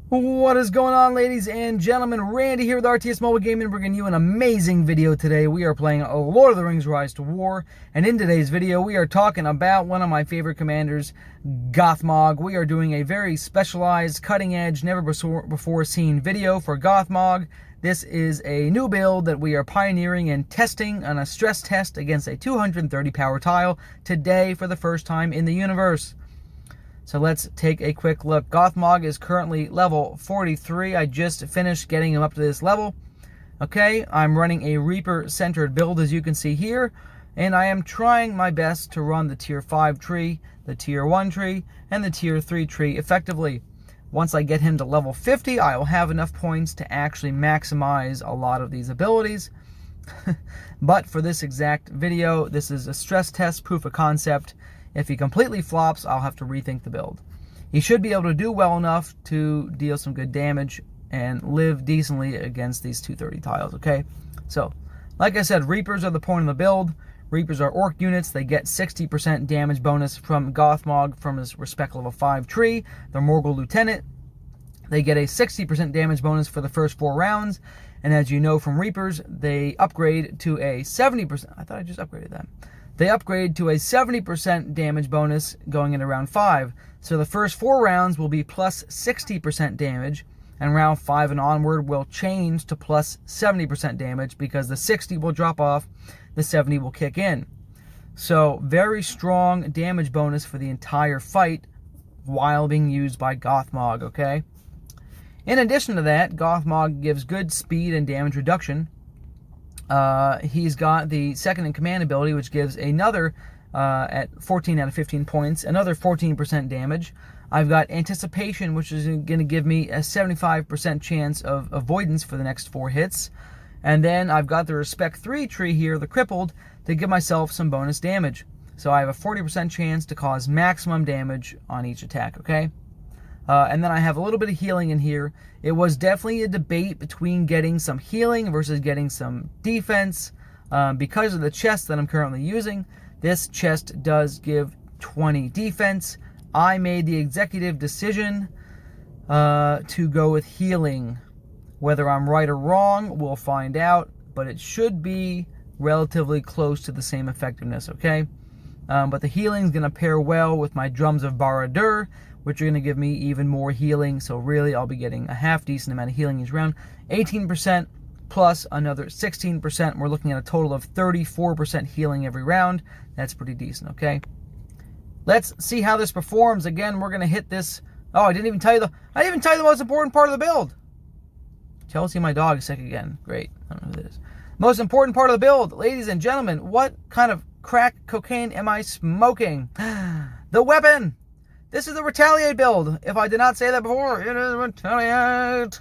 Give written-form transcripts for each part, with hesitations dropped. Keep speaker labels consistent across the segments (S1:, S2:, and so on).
S1: What is going on, ladies and gentlemen? Randy here with RTS Mobile Gaming, bringing you an amazing video today. We are playing Lord of the Rings Rise to War, and in today's video we are talking about one of my favorite commanders, Gothmog. We are doing a very specialized, cutting-edge, never-before-seen video for Gothmog. This is a new build that we are pioneering and testing on a stress test against a 230 power tile today for the first time in the universe. So let's take a quick look. Gothmog is currently level 43. I just finished getting him up to this level. Okay, I'm running a Reaper-centered build, as you can see here, and I am trying my best to run the Tier 5 tree, the Tier 1 tree, and the Tier 3 tree effectively. Once I get him to level 50, I will have enough points to actually maximize a lot of these abilities. But for this exact video, this is a stress test, proof of concept. If he completely flops, I'll have to rethink the build. He should be able to do well enough to deal some good damage and live decently against these 230 tiles, okay? So, like I said, Reapers are the point of the build. Reapers are orc units. They get 60% damage bonus from Gothmog from his respect level 5 tree. The Morgul Lieutenant. They get a 60% damage bonus for the first 4 rounds. And as you know from Reapers, they upgrade to a 70%. I thought I just upgraded that. They upgrade to a 70% damage bonus going into round 5. So the first 4 rounds will be plus 60% damage, and round 5 and onward will change to plus 70% damage because the 60 will drop off, the 70 will kick in. So very strong damage bonus for the entire fight while being used by Gothmog, okay? In addition to that, Gothmog gives good speed and damage reduction. He's got the second in command ability, which gives another, at 14 out of 15 points, another 14% damage. I've got anticipation, which is going to give me a 75% chance of avoidance for the next 4 hits. And then I've got the respect 3 tree here, the crippled, to give myself some bonus damage. So I have a 40% chance to cause maximum damage on each attack, okay? And then I have a little bit of healing in here. It was definitely a debate between getting some healing versus getting some defense. Because of the chest that I'm currently using, this chest does give 20 defense. I made the executive decision to go with healing. Whether I'm right or wrong, we'll find out, but it should be relatively close to the same effectiveness, okay? But the healing is going to pair well with my Drums of Barad-dûr, which are going to give me even more healing. So really, I'll be getting a half-decent amount of healing each round. 18% plus another 16%. We're looking at a total of 34% healing every round. That's pretty decent, okay? Let's see how this performs. Again, we're going to hit this. Oh, I didn't even tell you the most important part of the build. Chelsea, my dog, is sick again. Great. I don't know who that is. Most important part of the build, ladies and gentlemen. What kind of crack cocaine am I smoking? The weapon. This is the Retaliate build. If I did not say that before, it is Retaliate.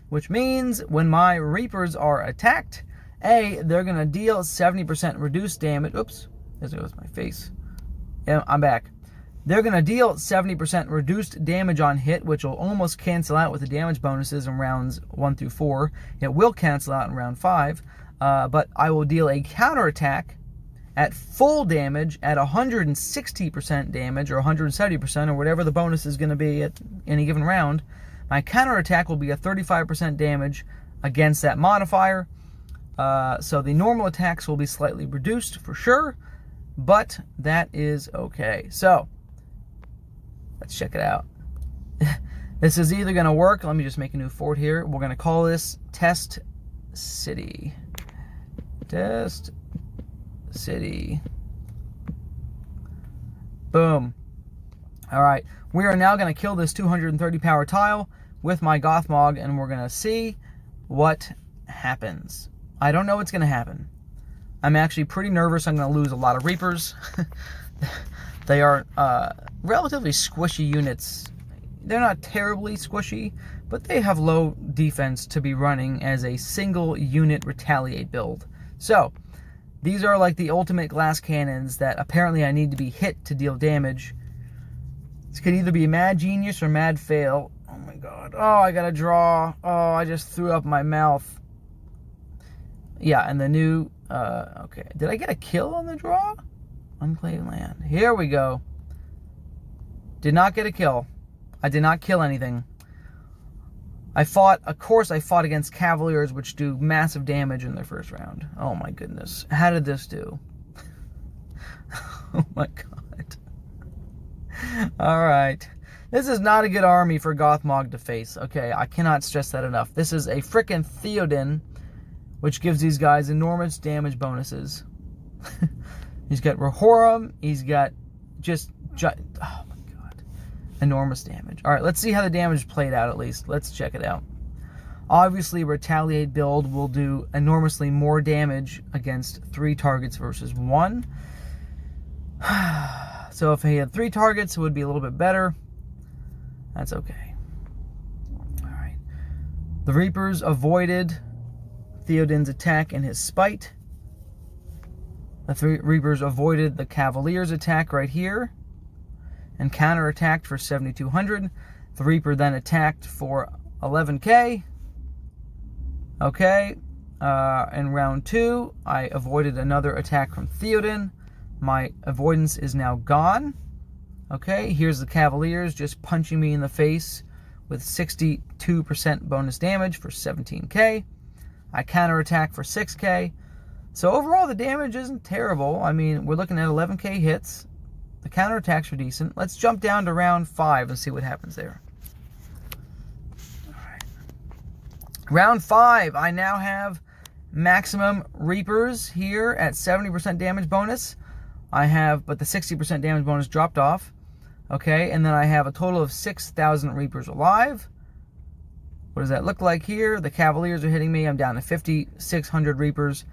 S1: Which means when my Reapers are attacked, they're going to deal 70% reduced damage. Oops, there goes my face. Yeah, I'm back. They're going to deal 70% reduced damage on hit, which will almost cancel out with the damage bonuses in rounds 1 through 4. It will cancel out in round 5, but I will deal a counterattack at full damage at 160% damage or 170% or whatever the bonus is going to be at any given round. My counterattack will be a 35% damage against that modifier. So the normal attacks will be slightly reduced for sure, but that is okay. So let's check it out. This is either going to work. Let me just make a new fort here. We're going to call this Test City. Test City. Boom. Alright, we are now going to kill this 230 power tile with my Gothmog, and we're going to see what happens. I don't know what's going to happen. I'm actually pretty nervous I'm going to lose a lot of Reapers. They are relatively squishy units. They're not terribly squishy, but they have low defense to be running as a single unit Retaliate build. So these are like the ultimate glass cannons that apparently I need to be hit to deal damage. This could either be mad genius or mad fail. Oh my god. Oh, I gotta draw. Oh, I just threw up my mouth. Yeah, and the new... okay. Did I get a kill on the draw? Unclaimed land. Here we go. Did not get a kill. I did not kill anything. Of course I fought against Cavaliers, which do massive damage in their first round. Oh my goodness. How did this do? Oh my god. Alright. This is not a good army for Gothmog to face. Okay, I cannot stress that enough. This is a frickin' Theoden, which gives these guys enormous damage bonuses. He's got Rehoram. He's got just... oh my god. Enormous damage. Alright, let's see how the damage played out at least. Let's check it out. Obviously, Retaliate build will do enormously more damage against 3 targets versus 1. So if he had 3 targets, it would be a little bit better. That's okay. Alright. The Reapers avoided Theoden's attack and his spite. The Reapers avoided the Cavaliers' attack right here and counterattacked for 7,200. The Reaper then attacked for 11k. Okay. In round 2, I avoided another attack from Theoden. My avoidance is now gone. Okay, here's the Cavaliers just punching me in the face with 62% bonus damage for 17k. I counterattack for 6k. So overall, the damage isn't terrible. I mean, we're looking at 11k hits. The counterattacks are decent. Let's jump down to round 5 and see what happens there. All right. Round 5, I now have maximum Reapers here at 70% damage bonus. But the 60% damage bonus dropped off. Okay, and then I have a total of 6,000 Reapers alive. What does that look like here? The Cavaliers are hitting me. I'm down to 5,600 Reapers.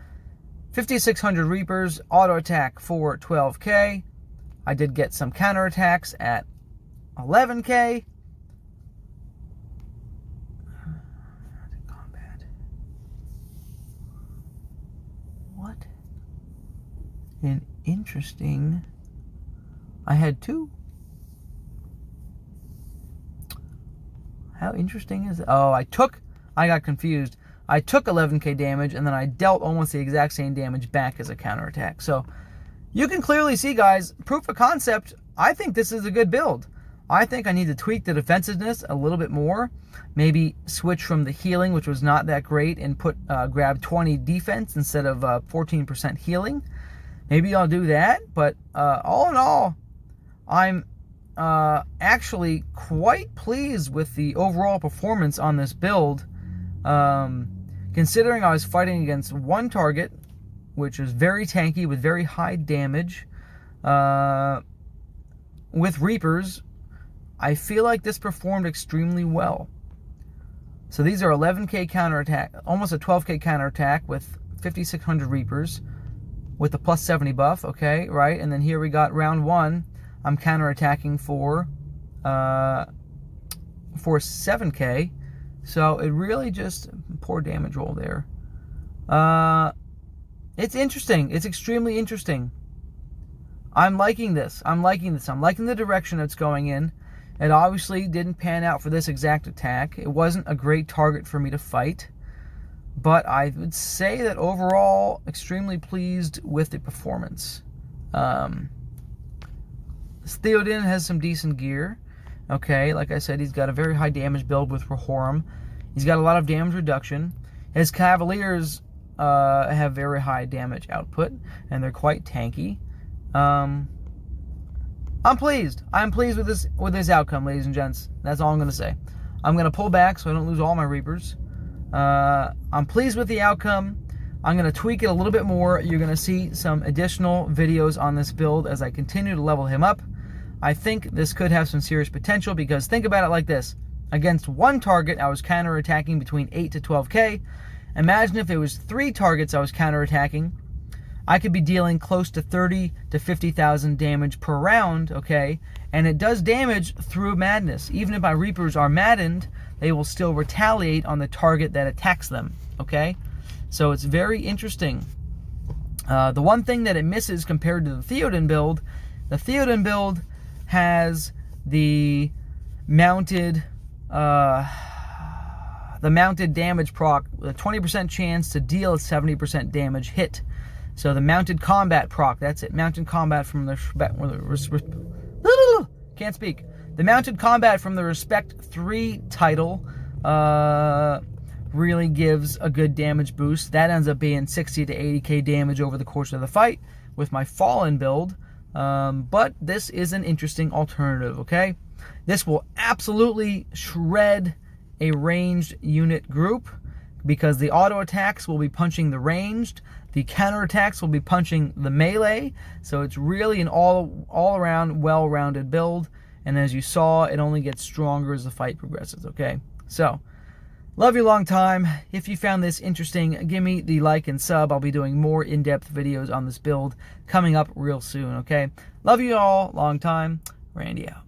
S1: 5,600 Reapers, auto attack for 12k. I did get some counterattacks at 11k. Combat. What? An interesting... I had 2. How interesting is it? Oh, I got confused. I took 11k damage, and then I dealt almost the exact same damage back as a counterattack. So, you can clearly see, guys, proof of concept, I think this is a good build. I think I need to tweak the defensiveness a little bit more. Maybe switch from the healing, which was not that great, and grab 20 defense instead of 14% healing. Maybe I'll do that, but all in all, I'm actually quite pleased with the overall performance on this build. Considering I was fighting against 1 target, which is very tanky with very high damage, with Reapers, I feel like this performed extremely well. So these are 11k counterattack, almost a 12k counterattack with 5,600 Reapers with the plus 70 buff, okay, right? And then here we got round 1. I'm counterattacking for 7k. So it really just poor damage roll there. It's interesting. It's extremely interesting. I'm liking this. I'm liking the direction it's going in. It obviously didn't pan out for this exact attack. It wasn't a great target for me to fight. But I would say that overall, extremely pleased with the performance. Theoden has some decent gear. Okay, like I said, he's got a very high damage build with Rehoram. He's got a lot of damage reduction. His Cavaliers have very high damage output, and they're quite tanky. I'm pleased. I'm pleased with this outcome, ladies and gents. That's all I'm going to say. I'm going to pull back so I don't lose all my Reapers. I'm pleased with the outcome. I'm going to tweak it a little bit more. You're going to see some additional videos on this build as I continue to level him up. I think this could have some serious potential because think about it like this. Against 1 target, I was counterattacking between 8 to 12k. Imagine if there was 3 targets I was counterattacking. I could be dealing close to 30 to 50,000 damage per round, okay? And it does damage through madness. Even if my Reapers are maddened, they will still retaliate on the target that attacks them, okay? So it's very interesting. The one thing that it misses compared to the Theoden build has the mounted damage proc with a 20% chance to deal a 70% damage hit. So the mounted combat proc, that's it. Mounted combat from the can't speak. The mounted combat from the Respect 3 title really gives a good damage boost. That ends up being 60 to 80k damage over the course of the fight with my Fallen build. But this is an interesting alternative, okay? This will absolutely shred a ranged unit group because the auto attacks will be punching the ranged, the counter attacks will be punching the melee, so it's really an all-around well-rounded build, and as you saw, it only gets stronger as the fight progresses, okay? So, love you long time. If you found this interesting, give me the like and sub. I'll be doing more in-depth videos on this build coming up real soon, okay? Love you all long time. Randy out.